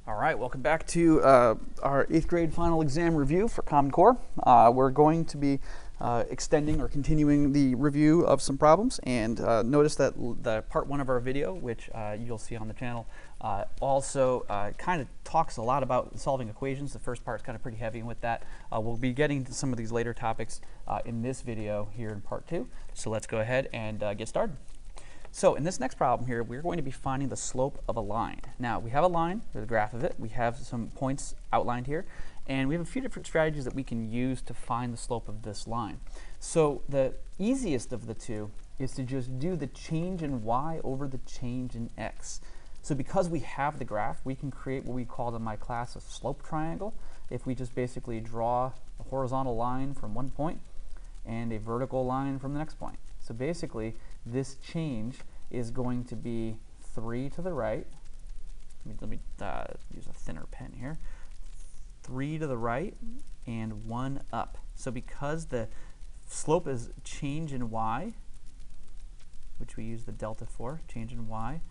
All right, welcome back to our 8th grade final exam review for Common Core. We're going to be extending or continuing the review of some problems, and notice that the part 1 of our video, which you'll see on the channel, also kind of talks a lot about solving equations. The first part is kind of pretty heavy with that. We'll be getting to some of these later topics in this video here in part 2. So let's go ahead and get started. So in this next problem here, we're going to be finding the slope of a line. Now, we have a line, there's a graph of it, we have some points outlined here, and we have a few different strategies that we can use to find the slope of this line. So the easiest of the two is to just do the change in y over the change in x. So because we have the graph, we can create what we called in my class a slope triangle. If we just basically draw a horizontal line from one point and a vertical line from the next point. So basically, this change is going to be 3 to the right. Let me use a thinner pen here. 3 to the right and 1 up. So because the slope is change in y, which we use the delta for, change in y,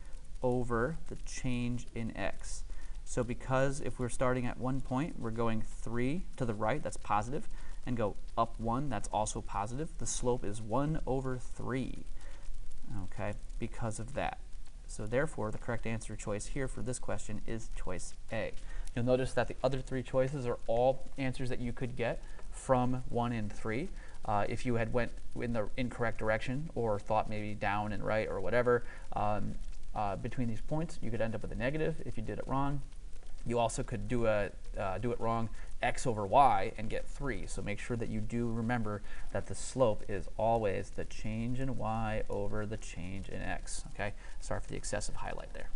over the change in x. So because if we're starting at one point, we're going 3 to the right, that's positive, and go up 1, that's also positive. The slope is 1 over 3, okay, because of that. So therefore, the correct answer choice here for this question is choice A. You'll notice that the other 3 choices are all answers that you could get from 1 and 3. If you had went in the incorrect direction or thought maybe down and right or whatever, between these points, you could end up with a negative if you did it wrong. You also could do it wrong, x over y, and get 3. So make sure that you do remember that the slope is always the change in y over the change in x. Okay, sorry for the excessive highlight there.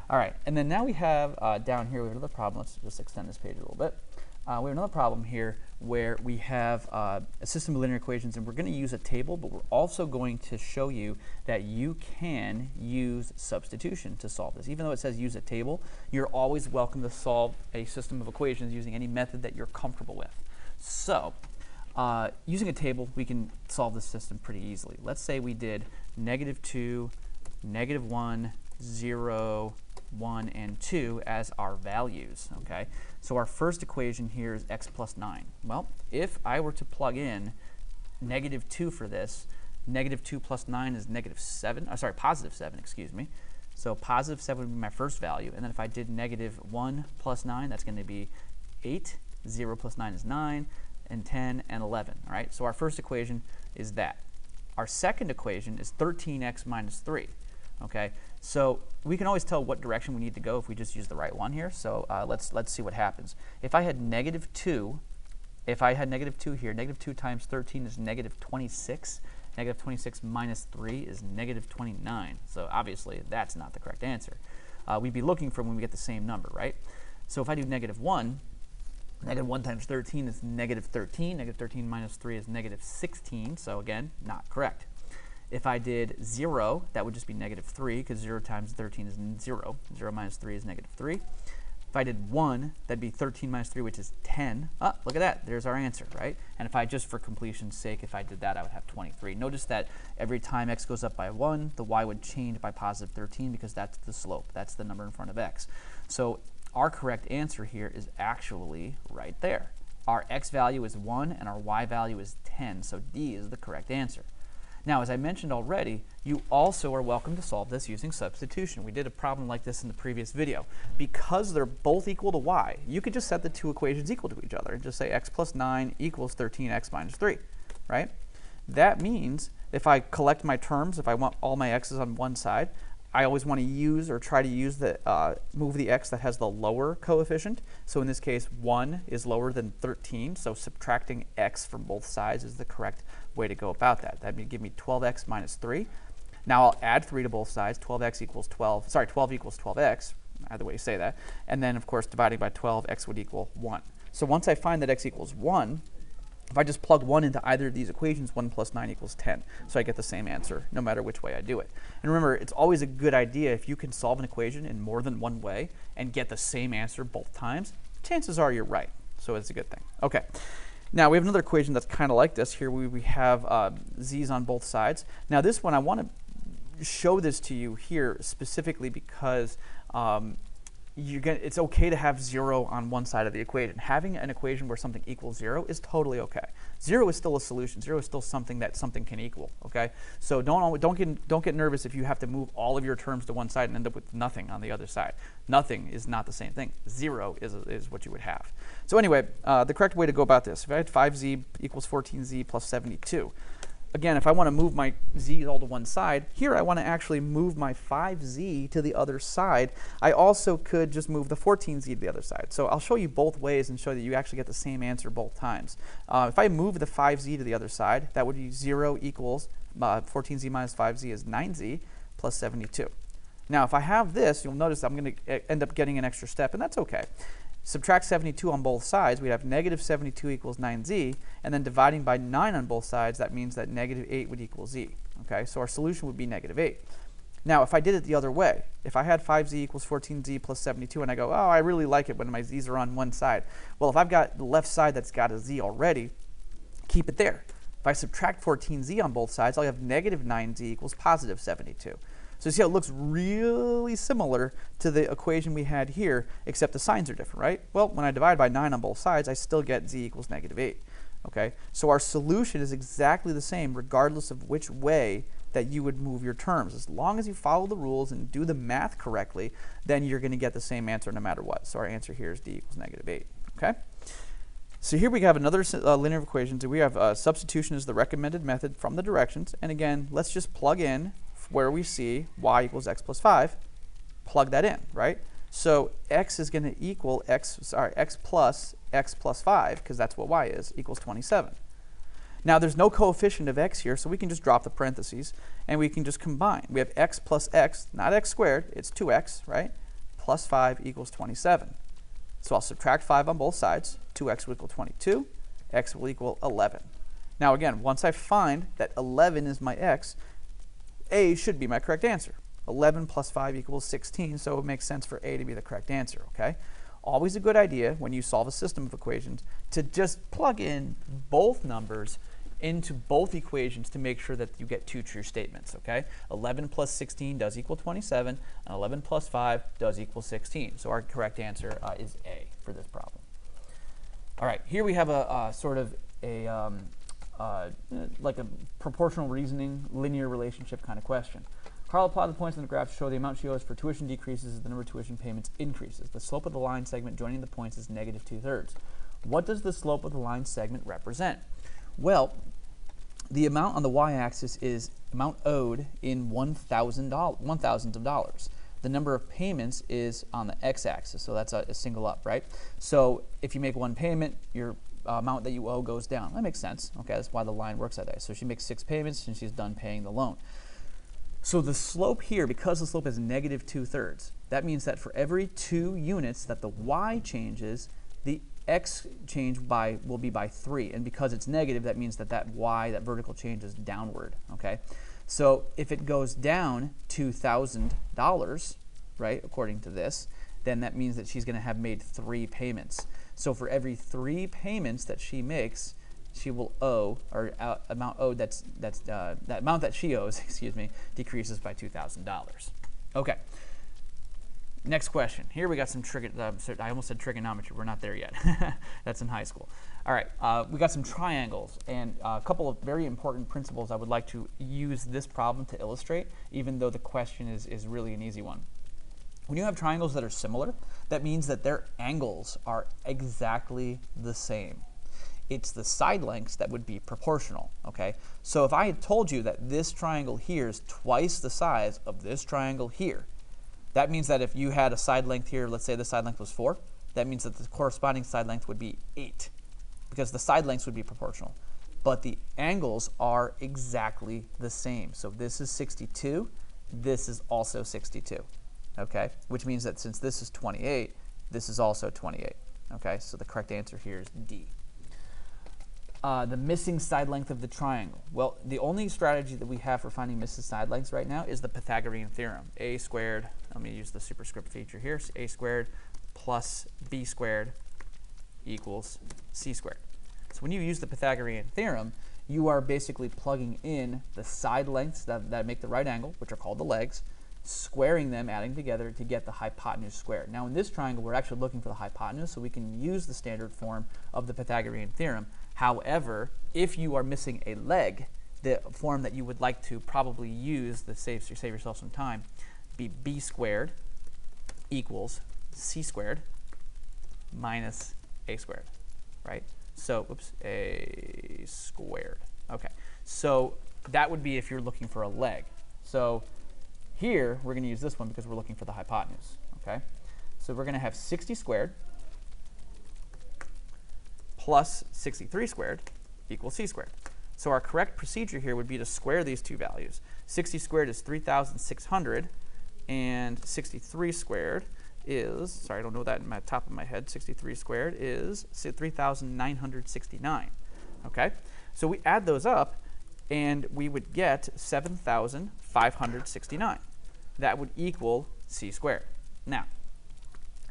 All right, and then now we have down here we have another problem. Let's just extend this page a little bit. We have another problem here where we have a system of linear equations, and we're going to use a table, but we're also going to show you that you can use substitution to solve this. Even though it says use a table, you're always welcome to solve a system of equations using any method that you're comfortable with. So using a table, we can solve this system pretty easily. Let's say we did -2, -1, 0, 1, and 2 as our values. Okay, so our first equation here is x plus 9. Well, if I were to plug in -2 for this, -2 plus 9 is positive 7, excuse me. So positive 7 would be my first value, and then if I did -1 plus 9, that's going to be 8. 0 plus 9 is 9, and 10, and 11. All right, so our first equation is that. Our second equation is 13x minus 3. Okay, so we can always tell what direction we need to go if we just use the right one here. So let's see what happens. If I had -2, here, -2 times 13 is -26. -26 minus 3 is -29. So obviously that's not the correct answer. We'd be looking for when we get the same number, right? So if I do -1, -1 times 13 is -13. -13 minus 3 is -16. So again, not correct. If I did 0, that would just be -3, because 0 times 13 is 0. 0 minus 3 is -3. If I did 1, that'd be 13 minus 3, which is 10. Oh, look at that. There's our answer, right? And if I just, for completion's sake, if I did that, I would have 23. Notice that every time x goes up by 1, the y would change by positive 13, because that's the slope. That's the number in front of x. So our correct answer here is actually right there. Our x value is 1, and our y value is 10. So D is the correct answer. Now, as I mentioned already, you also are welcome to solve this using substitution. We did a problem like this in the previous video. Because they're both equal to y, you could just set the two equations equal to each other and just say x plus 9 equals 13x minus 3, right? That means if I collect my terms, if I want all my x's on one side, I always want to use or try to use the move the x that has the lower coefficient. So in this case, 1 is lower than 13, so subtracting x from both sides is the correct way to go about that. That would give me 12x minus 3. Now I'll add 3 to both sides. 12x equals 12. Sorry, 12 equals 12x, either way you say that. And then, of course, dividing by 12, x would equal 1. So once I find that x equals 1, if I just plug 1 into either of these equations, 1 plus 9 equals 10. So I get the same answer no matter which way I do it. And remember, it's always a good idea if you can solve an equation in more than one way and get the same answer both times, chances are you're right. So it's a good thing. Okay. Now we have another equation that's kind of like this. Here we have z's on both sides. Now this one, I want to show this to you here specifically because it's okay to have 0 on one side of the equation. Having an equation where something equals 0 is totally okay. 0 is still a solution. 0 is still something that something can equal. Okay, so don't get nervous if you have to move all of your terms to one side and end up with nothing on the other side. Nothing is not the same thing. 0 is what you would have. So anyway, the correct way to go about this: if I had 5z equals 14z plus 72. Again, if I want to move my z all to one side, here I want to actually move my 5z to the other side. I also could just move the 14z to the other side. So I'll show you both ways and show that you actually get the same answer both times. If I move the 5z to the other side, that would be 0 equals 14z minus 5z is 9z plus 72. Now, if I have this, you'll notice I'm going to end up getting an extra step, and that's okay. Subtract 72 on both sides, we'd have negative 72 equals 9z, and then dividing by 9 on both sides, that means that negative 8 would equal z. Okay, so our solution would be negative 8. Now, if I did it the other way, if I had 5z equals 14z plus 72, and I go, oh, I really like it when my z's are on one side. Well, if I've got the left side that's got a z already, keep it there. If I subtract 14z on both sides, I'll have negative 9z equals positive 72. So you see how it looks really similar to the equation we had here, except the signs are different, right? Well, when I divide by 9 on both sides, I still get z equals negative 8. Okay? So our solution is exactly the same regardless of which way that you would move your terms. As long as you follow the rules and do the math correctly, then you're going to get the same answer no matter what. So our answer here is d equals negative 8. Okay? So here we have another linear equation. So we have substitution is the recommended method from the directions. And again, let's just plug in where we see y equals x plus 5, plug that in, right? So x is going to equal x plus 5, because that's what y is, equals 27. Now there's no coefficient of x here, so we can just drop the parentheses, and we can just combine. We have x plus x, not x squared, it's 2x, right? Plus 5 equals 27. So I'll subtract 5 on both sides. 2x will equal 22, x will equal 11. Now again, once I find that 11 is my x, A should be my correct answer. 11 plus 5 equals 16, so it makes sense for A to be the correct answer, okay? Always a good idea when you solve a system of equations to just plug in both numbers into both equations to make sure that you get two true statements, okay? 11 plus 16 does equal 27, and 11 plus 5 does equal 16. So our correct answer is A for this problem. All right, here we have a sort of a like a proportional reasoning, linear relationship kind of question. Carla plotted the points on the graph to show the amount she owes for tuition decreases as the number of tuition payments increases. The slope of the line segment joining the points is negative 2/3. What does the slope of the line segment represent? Well, the amount on the y-axis is amount owed in $1,000s of dollars. The number of payments is on the x-axis, so that's a single up, right? So if you make one payment, your amount that you owe goes down. That makes sense. Okay, that's why the line works that way. So she makes 6 payments and she's done paying the loan. So the slope here, because the slope is negative 2/3, that means that for every 2 units that the y changes, the x change will be by 3. And because it's negative, that means that that y, that vertical change, is downward. Okay, so if it goes down $2,000, right, according to this, then that means that she's going to have made 3 payments. So for every 3 payments that she makes, she will owe, or amount owed that amount that she owes, excuse me, decreases by $2,000. Okay. Next question. Here we got some I almost said trigonometry. We're not there yet. That's in high school. All right. We got some triangles and a couple of very important principles I would like to use this problem to illustrate, even though the question is really an easy one. When you have triangles that are similar, that means that their angles are exactly the same. It's the side lengths that would be proportional, okay? So if I had told you that this triangle here is twice the size of this triangle here, that means that if you had a side length here, let's say the side length was 4, that means that the corresponding side length would be 8, because the side lengths would be proportional. But the angles are exactly the same. So this is 62, this is also 62. Okay, which means that since this is 28, this is also 28. Okay, so the correct answer here is D. The missing side length of the triangle. Well, the only strategy that we have for finding missing side lengths right now is the Pythagorean Theorem. A squared, let me use the superscript feature here, so A squared plus B squared equals C squared. So when you use the Pythagorean Theorem, you are basically plugging in the side lengths that make the right angle, which are called the legs, squaring them, adding together to get the hypotenuse squared. Now in this triangle, we're actually looking for the hypotenuse, so we can use the standard form of the Pythagorean theorem. However, if you are missing a leg, the form that you would like to probably use to save yourself some time, be b squared equals c squared minus a squared, right? So, oops, a squared. Okay, so that would be if you're looking for a leg. So here, we're going to use this one because we're looking for the hypotenuse, okay? So we're going to have 60 squared plus 63 squared equals c squared. So our correct procedure here would be to square these two values. 60 squared is 3,600, and 63 squared is, sorry, I don't know that in my top of my head, 63 squared is 3,969, okay? So we add those up, and we would get 7,569. That would equal c squared. Now,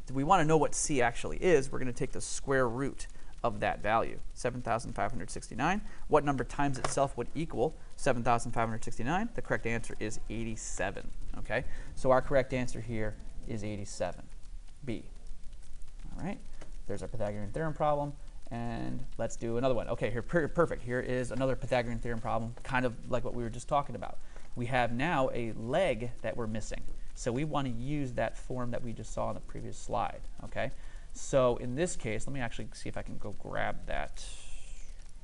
if we want to know what c actually is, we're going to take the square root of that value, 7,569. What number times itself would equal 7,569? The correct answer is 87, okay? So our correct answer here is 87, B. All right, there's our Pythagorean theorem problem, and let's do another one. Okay, here, perfect. Here is another Pythagorean theorem problem, kind of like what we were just talking about. We have now a leg that we're missing, so we want to use that form that we just saw on the previous slide, okay? So in this case, let me actually see if I can go grab that.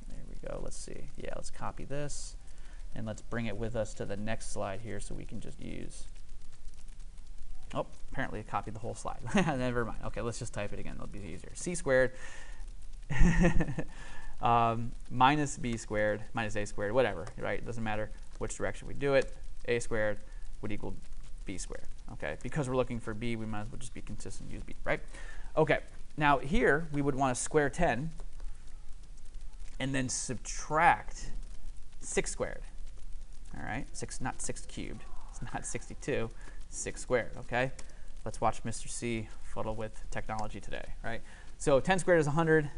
There we go. Let's see. Yeah, let's copy this, and let's bring it with us to the next slide here so we can just use. Oh, apparently I copied the whole slide. Never mind. Okay, let's just type it again. It'll be easier. C squared minus b squared minus a squared, whatever, right? It doesn't matter which direction we do it. A squared would equal b squared, okay? Because we're looking for b, we might as well just be consistent and use b, right? Okay, now here we would want to square 10 and then subtract 6 squared, all right? Not 6 cubed. It's not 62, 6 squared, okay? Let's watch Mr. C fuddle with technology today, right? So 10 squared is 100,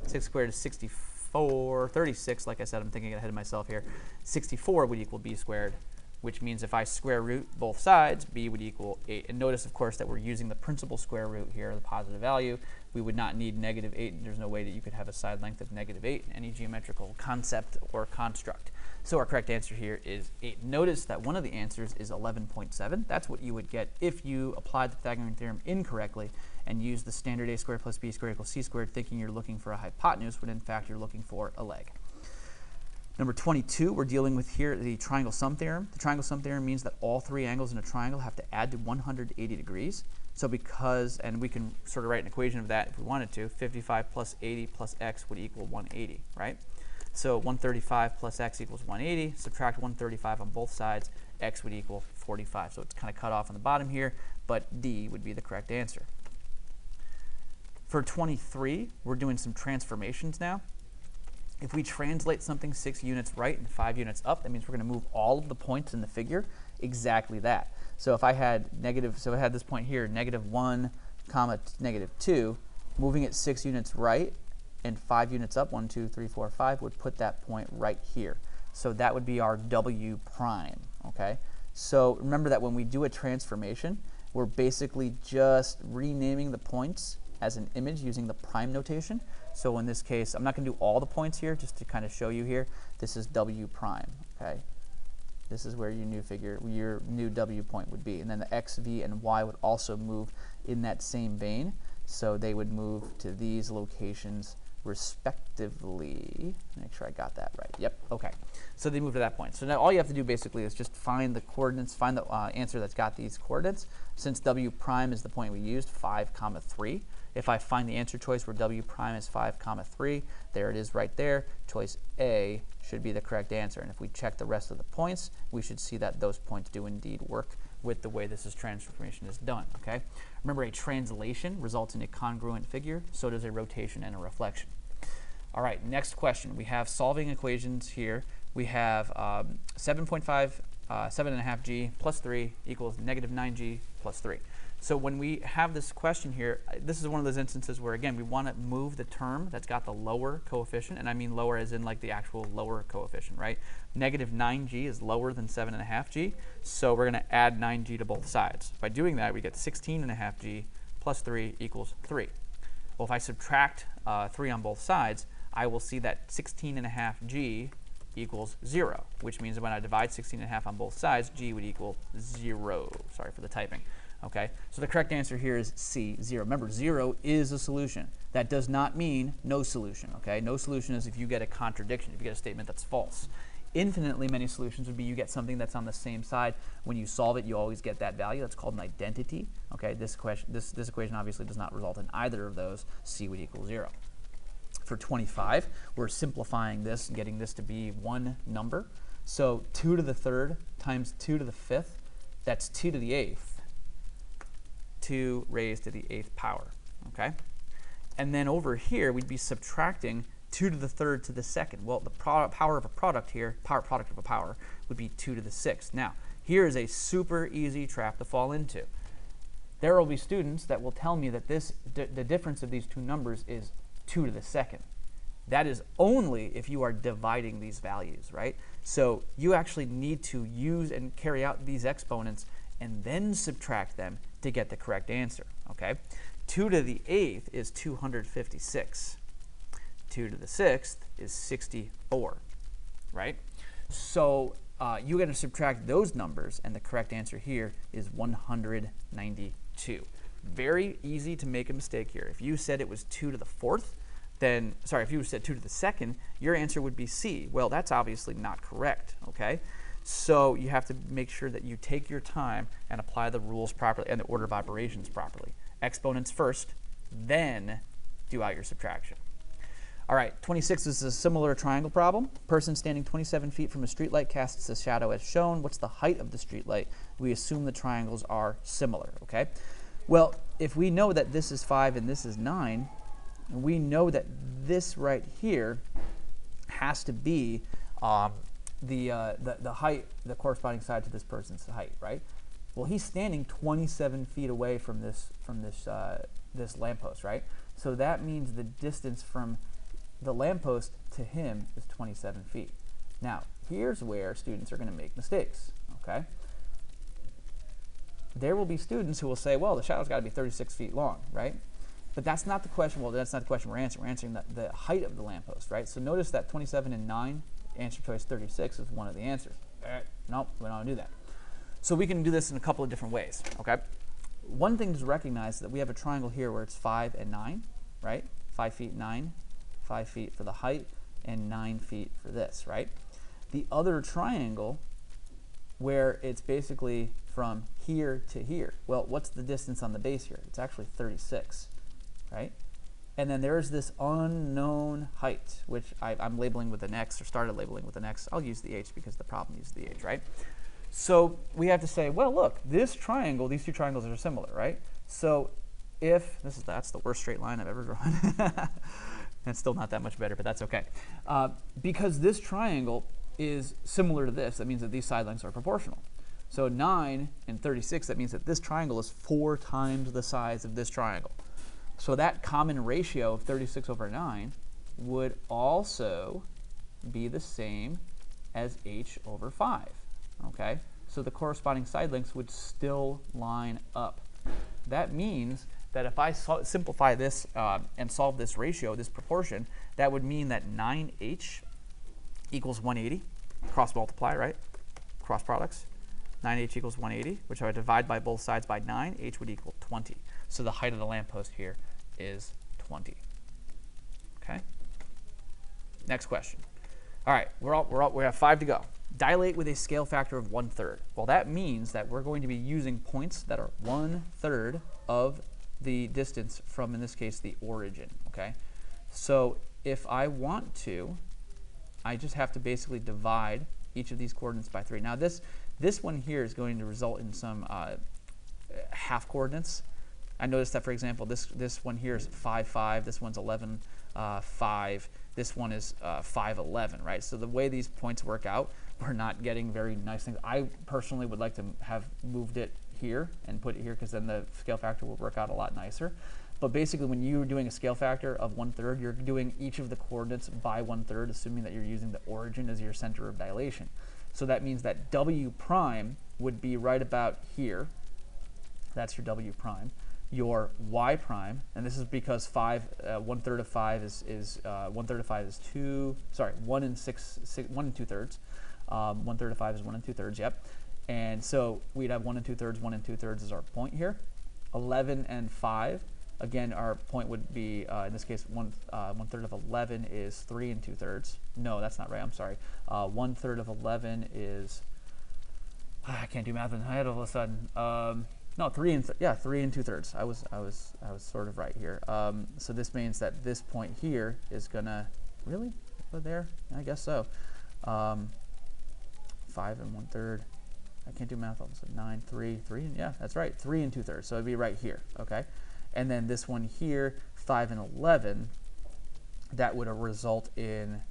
6 squared is 64, 36, like I said, I'm thinking ahead of myself here. 64 would equal b squared, which means if I square root both sides, b would equal 8. And notice, of course, that we're using the principal square root here, the positive value. We would not need negative 8. There's no way that you could have a side length of negative 8 in any geometrical concept or construct. So our correct answer here is 8. Notice that one of the answers is 11.7. That's what you would get if you applied the Pythagorean theorem incorrectly and used the standard a squared plus b squared equals c squared, thinking you're looking for a hypotenuse when in fact you're looking for a leg. Number 22, we're dealing with here the triangle sum theorem. The triangle sum theorem means that all three angles in a triangle have to add to 180 degrees. So because, and we can sort of write an equation of that if we wanted to, 55 plus 80 plus x would equal 180, right? So 135 plus x equals 180. Subtract 135 on both sides, x would equal 45. So it's kind of cut off on the bottom here, but D would be the correct answer. For 23, we're doing some transformations now. If we translate something 6 units right and 5 units up, that means we're going to move all of the points in the figure exactly that. So if I had so I had this point here, -1, -2, moving it 6 units right and 5 units up, 1, 2, 3, 4, 5, would put that point right here. So that would be our W prime, okay? So remember that when we do a transformation, we're basically just renaming the points as an image using the prime notation. So in this case, I'm not going to do all the points here, just to kind of show you here. This is W prime, okay? This is where your new W point would be. And then the X, V, and Y would also move in that same vein. So they would move to these locations respectively. Make sure I got that right. Yep, okay. So they move to that point. So now all you have to do basically is just find the coordinates, find the answer that's got these coordinates. Since W prime is the point we used, 5, 3. If I find the answer choice where W prime is 5, 3, there it is right there. Choice A should be the correct answer. And if we check the rest of the points, we should see that those points do indeed work with the way this transformation is done, okay? Remember, a translation results in a congruent figure, so does a rotation and a reflection. All right, next question. We have solving equations here. We have 7.5, 7.5g plus 3 equals -9g plus 3. So when we have this question here, this is one of those instances where, again, we want to move the term that's got the lower coefficient, and I mean lower as in like the actual lower coefficient, right? Negative 9g is lower than 7.5g, so we're going to add 9g to both sides. By doing that, we get 16.5g plus 3 equals 3. Well, if I subtract 3 on both sides, I will see that 16.5g equals 0, which means that when I divide 16.5 on both sides, g would equal 0. Sorry for the typing. Okay, so the correct answer here is C, 0. Remember, 0 is a solution. That does not mean no solution. Okay, no solution is if you get a contradiction, if you get a statement that's false. Infinitely many solutions would be you get something that's on the same side. When you solve it, you always get that value. That's called an identity. Okay, this equation obviously does not result in either of those. C would equal 0. For 25, we're simplifying this and getting this to be one number. So 2 to the third times 2 to the fifth, that's 2 to the eighth. 2 raised to the 8th power, okay? And then over here, we'd be subtracting 2 to the third to the second. Well, the power of a product here, product of a power, would be 2 to the 6th. Now, here is a super easy trap to fall into. There will be students that will tell me that the difference of these two numbers is 2 to the second. That is only if you are dividing these values, right? So you actually need to use and carry out these exponents and then subtract them to get the correct answer, okay? 2 to the 8th is 256. 2 to the 6th is 64, right? So you're going to subtract those numbers, and the correct answer here is 192. Very easy to make a mistake here. If you said it was 2 to the 4th, then, sorry, if you said 2 to the 2nd, your answer would be C. Well, that's obviously not correct, okay? So you have to make sure that you take your time and apply the rules properly and the order of operations properly. Exponents first, then do out your subtraction. All right, 26 is a similar triangle problem. Person standing 27 feet from a streetlight casts a shadow as shown. What's the height of the streetlight? We assume the triangles are similar, okay? Well, if we know that this is 5 and this is 9, we know that this right here has to be the height, the corresponding side to this person's height, right? Well, he's standing 27 feet away from this lamppost, right? So that means the distance from the lamppost to him is 27 feet. Now, here's where students are going to make mistakes, okay? There will be students who will say, well, the shadow's got to be 36 feet long, right? But that's not the question. Well, that's not the question we're answering. We're answering the height of the lamppost, right? So notice that 27 and 9, answer choice 36 is one of the answers. Nope, we don't want to do that. So we can do this in a couple of different ways, okay? One thing to recognize is that we have a triangle here where it's 5 and 9, right? 5 feet 9, 5 feet for the height, and 9 feet for this, right? The other triangle where it's basically from here to here. Well, what's the distance on the base here? It's actually 36, right? And then there's this unknown height, which I'm labeling with an X, or started labeling with an X. I'll use the H because the problem uses the H, right? So we have to say, well, look, this triangle, these two triangles are similar, right? So if, that's the worst straight line I've ever drawn. It's still not that much better, but that's okay. Because this triangle is similar to this, that means that these side lengths are proportional. So 9 and 36, that means that this triangle is 4 times the size of this triangle. So that common ratio of 36 over 9 would also be the same as h over 5. Okay? So the corresponding side lengths would still line up. That means that if I simplify this and solve this ratio, this proportion, that would mean that 9h equals 180. Cross multiply, right? Cross products. 9h equals 180, which I would divide by both sides by 9. H would equal 20. So the height of the lamppost here is 20. Okay? Next question. All right, we have 5 to go. Dilate with a scale factor of 1/3. Well, that means that we're going to be using points that are 1/3 of the distance from, in this case, the origin. Okay? So if I want to, I just have to basically divide each of these coordinates by 3. Now this one here is going to result in some half coordinates. I noticed that, for example, this one here is 5, 5. This one's 11, 5. This one is 5, 11, right? So the way these points work out, we're not getting very nice things. I personally would like to have moved it here and put it here, because then the scale factor will work out a lot nicer. But basically, when you're doing a scale factor of 1/3, you're doing each of the coordinates by 1/3, assuming that you're using the origin as your center of dilation. So that means that W prime would be right about here. That's your W prime. Your Y prime, and this is because 1/3 of 5 is 1/3 of 5 is 1 and 2/3. 1/3 of 5 is 1 and 2/3. Yep. And so we'd have 1 and 2/3. 1 and 2/3 is our point here. 11 and 5. Again, our point would be, in this case, 1/3 of 11 is 3 and 2/3. No, that's not right. I'm sorry. 1/3 of 11 is, I can't do math in my head all of a sudden. No, 3 and 2/3. I was sort of right here. So this means that this point here is gonna really go there. I guess so. 5 and 1/3. I can't do math all of a sudden. 9, 3, and yeah, that's right. 3 and 2/3. So it'd be right here. Okay. And then this one here, 5 and 11, that would result in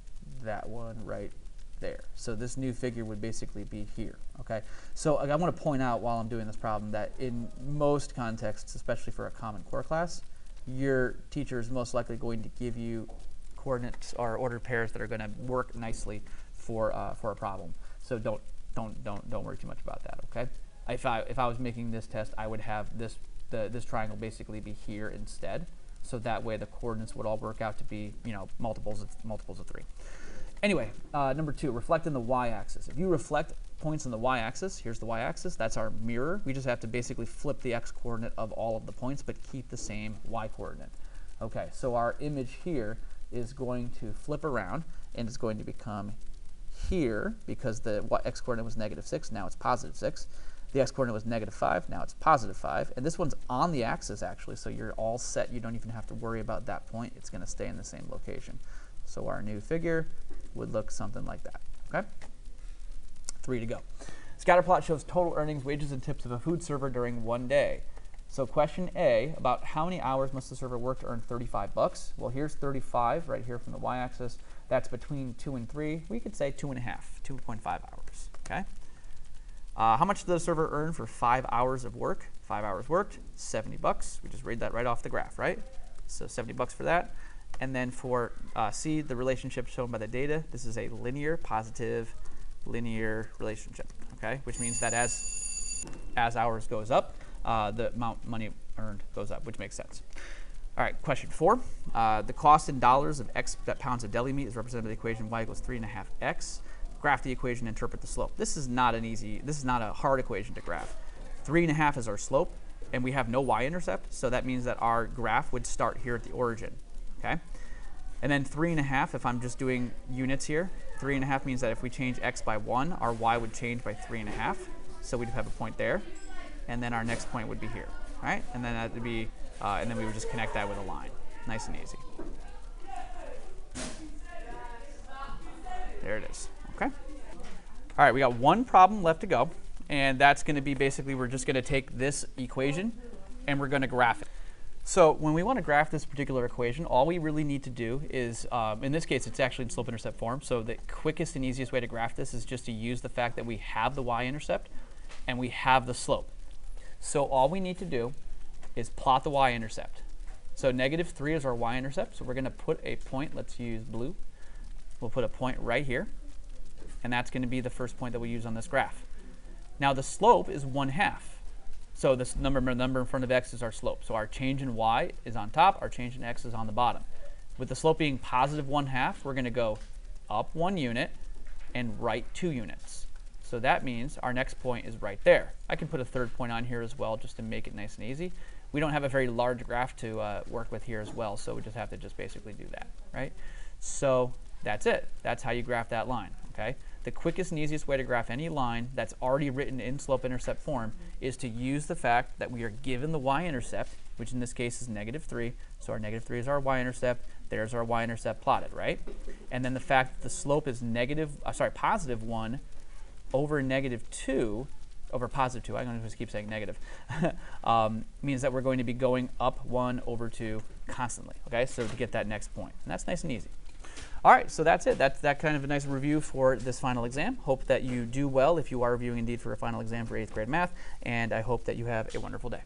that one right there. So this new figure would basically be here. Okay. So I want to point out while I'm doing this problem that in most contexts, especially for a Common Core class, your teacher is most likely going to give you coordinates or ordered pairs that are going to work nicely for a problem. So don't worry too much about that. Okay. If I was making this test, I would have this triangle basically be here instead, so that way the coordinates would all work out to be, you know, multiples of 3. Anyway, number 2, reflect in the y-axis. If you reflect points on the y-axis, here's the y-axis, that's our mirror. We just have to basically flip the x-coordinate of all of the points, but keep the same y-coordinate. Okay, so our image here is going to flip around, and it's going to become here, because the x-coordinate was -6, now it's +6. The x-coordinate was -5, now it's +5. And this one's on the axis, actually, so you're all set. You don't even have to worry about that point. It's going to stay in the same location. So our new figure would look something like that. Okay? 3 to go. Scatter plot shows total earnings, wages, and tips of a food server during one day. So question A, about how many hours must the server work to earn $35? Well, here's 35 right here from the y-axis. That's between 2 and 3. We could say 2.5, 2.5 hours. Okay? How much does the server earn for 5 hours of work? 5 hours worked, $70. We just read that right off the graph, right? So $70 for that. And then for C, the relationship shown by the data, this is a positive linear relationship, okay? Which means that as hours goes up, the amount money earned goes up, which makes sense. All right, question 4. The cost in dollars of X pounds of deli meat is represented by the equation y equals 3.5x. Graph the equation, interpret the slope. This is not a hard equation to graph. 3.5 is our slope, and we have no y-intercept, so that means that our graph would start here at the origin, okay? And then 3.5, if I'm just doing units here, 3.5 means that if we change x by 1, our y would change by 3.5, so we'd have a point there, and then our next point would be here, right? And then that would be, and then we would just connect that with a line, nice and easy. There it is. Okay. All right, we got one problem left to go, and that's going to be basically we're just going to take this equation and we're going to graph it. So when we want to graph this particular equation, all we really need to do is, in this case, it's actually in slope-intercept form. So the quickest and easiest way to graph this is just to use the fact that we have the y-intercept and we have the slope. So all we need to do is plot the y-intercept. So -3 is our y-intercept. So we're going to put a point. Let's use blue. We'll put a point right here. And that's going to be the first point that we use on this graph. Now the slope is 1/2. So this number in front of x is our slope. So our change in y is on top, our change in x is on the bottom. With the slope being +1/2, we're going to go up 1 unit and right 2 units. So that means our next point is right there. I can put a third point on here as well just to make it nice and easy. We don't have a very large graph to work with here as well, so we just have to just basically do that, right? So that's it. That's how you graph that line, okay? The quickest and easiest way to graph any line that's already written in slope-intercept form is to use the fact that we are given the y-intercept, which in this case is -3. So our -3 is our y-intercept. There's our y-intercept plotted, right? And then the fact that the slope is +1 over -2 over +2. I'm going to just keep saying negative. Means that we're going to be going up 1 over 2 constantly. Okay, so to get that next point, and that's nice and easy. All right, so that's it. That's that kind of a nice review for this final exam. Hope that you do well if you are reviewing indeed for a final exam for 8th grade math, and I hope that you have a wonderful day.